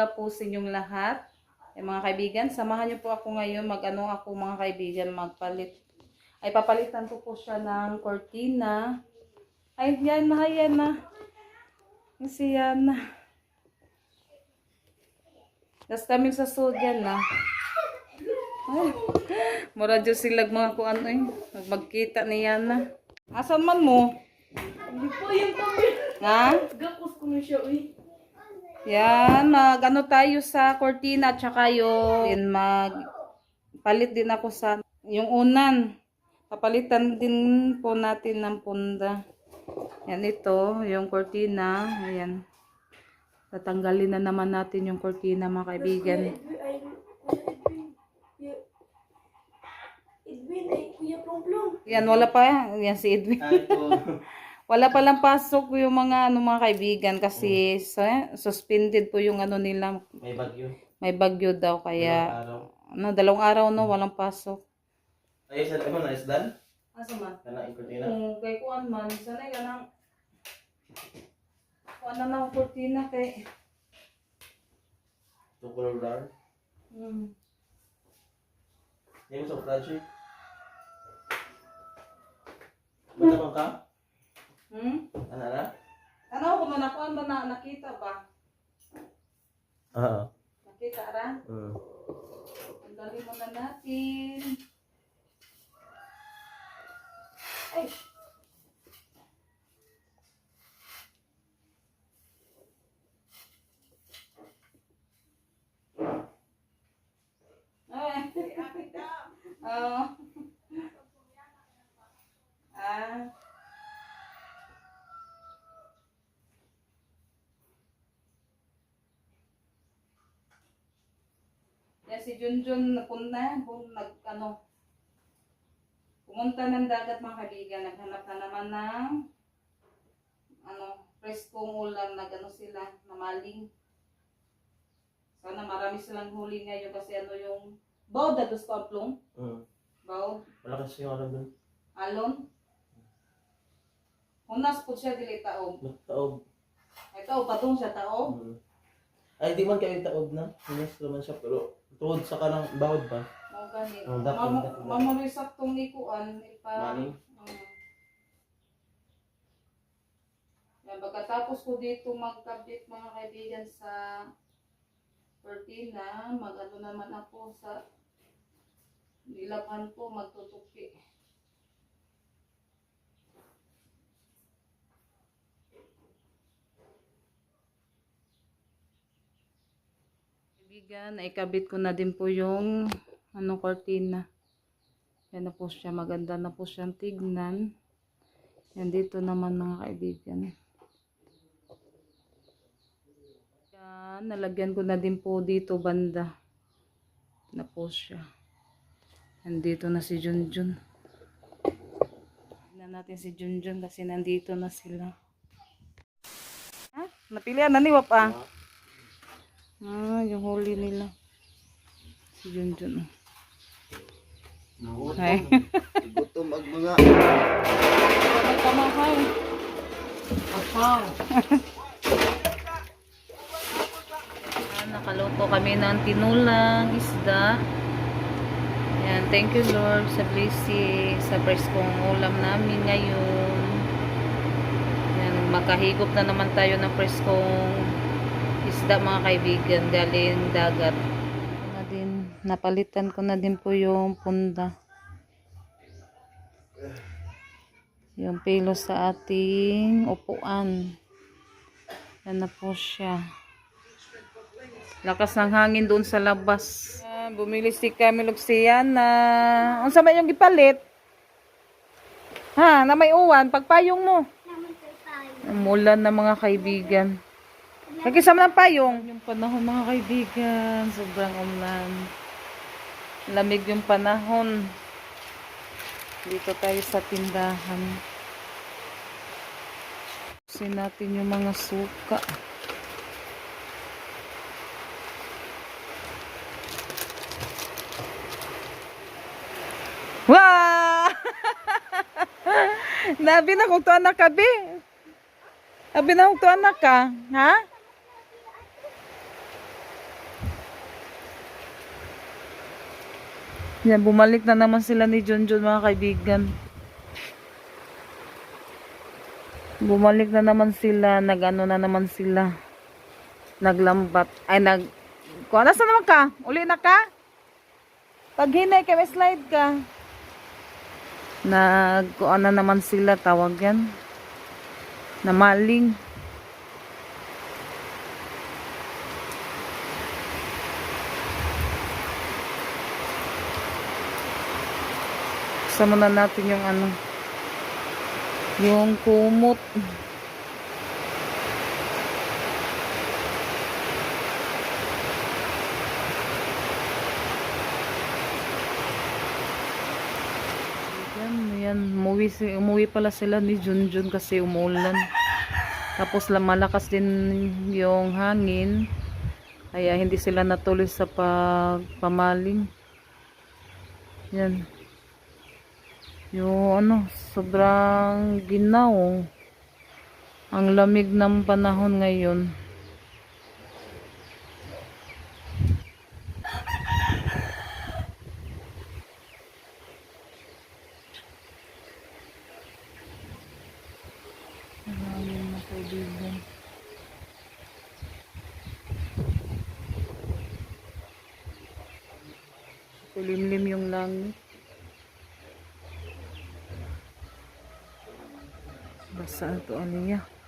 umaga po sa inyong lahat. Mga kaibigan, samahan niyo po ako ngayon. Mag-ano ako mga kaibigan, magpalit. Ay, papalitan ko po siya ng cortina. Ay, yan na. Kasi yan na. Tapos kami sa sudyan na. Ay, mura dyan sila mga kung ano eh. Magkita niya na. Asan man mo? Hindi po yung pamilya. Ha? Gapos ko na siya, uy. Yan, mag-ano tayo sa cortina at saka yung palit din ako sa yung unan. Papalitan din po natin ng punda. Yan ito, yung cortina. Ayan. Tatanggalin na naman natin yung cortina mga kaibigan. Edwin, ay Kuya Plong-Plong. Yan, wala pa. Yan si Edwin. Wala palang pasok yung mga mga kaibigan kasi suspended po yung ano nila. May bagyo. May bagyo daw kaya Dalawang araw. 2 araw no walang pasok. Ay, sa ano na isdan? Asa man? Kana ikutina. Kung kay kuan man sanay ka nang kuan na ng cortina kay Tukulog dar. Hindi mo sa project. Matabang ka? Ano na? Ano ko man ako ba na nakita ba? Oo. Nakita ra? Ang dali mo na natin. Ay. Ay. Oh. Ah. Yan si Junjun napunta, pumunta ng dagat mga kaibigan, naghanap na naman ng preskong ulam, sila, namaling. Sana marami silang huli ngayon kasi yung bawd na dos pamplong. Bawd. Wala kasi yung alam dun. Alon. Hunas po siya dili taob. Taob. Ay taob, patong siya taob. Ay, di man kayo taob na. Hunas naman siya pero tuod sa kanang bawod ba? Mga ganit. Dapat. Mamarisak tong ikuan. Maning? Pagkatapos ko dito magkabit mga kaibigan sa cortina, mag-ano naman ako sa nilaban ko, magtutupi. Kaibigan, naikabit ko na din po yung cortina. Yan na po siya, maganda na po siyang tignan. Yan dito naman mga kaibigan. Yan, nalagyan ko na din po dito banda. Na po siya. Nandito na si Junjun. Tignan natin si Junjun kasi nandito na sila. Ha? Napilihan na ni Wap ah. Yung huli nila. Si Junjun. Ay. Gutom ang mga. Kamahal. Asaw. Nakaluto kami ng tinulang isda. Yan, thank you Lord sa blessing, sa preskong ulam namin ngayon. Yan, makahigop na naman tayo ng preskong isda mga kaibigan galing dagat. Napalitan ko na din po yung punda. Yung pilo sa ating upuan. Yan na po siya. Lakas ng hangin doon sa labas. Bumili si Camille Luxiana. Unsa ba yung gipalit? Ha, na may uwan. Pagpayong mo. Umulan na mga kaibigan. Nagkisama ng payong. Yung panahon mga kaibigan. Sobrang ulan. Lamig yung panahon. Dito tayo sa tindahan. Kusin natin yung mga suka. Wow! Nabi na kung to anak ka, be. Nabi na kung to anak ka. Ha? Yan, bumalik na naman sila ni Junjun mga kaibigan. Bumalik na naman sila, nag-ano na naman sila. Naglambat. Ay, kuha na naman ka? Uli na ka? Pag hinay ka, may slide ka. Kuha na naman sila, tawag yan. Namaling. Sama na natin yung ano. Yung kumot. Yan, umuwi pala sila ni Junjun kasi umulan. Tapos malakas din yung hangin. Kaya hindi sila natuloy sa pamaling. Yan. Yung ano, sobrang ginaw. Ang lamig ng panahon ngayon. Maraming mga kaibigan. Kulimlim yung langit. Basa ito, Aliyah.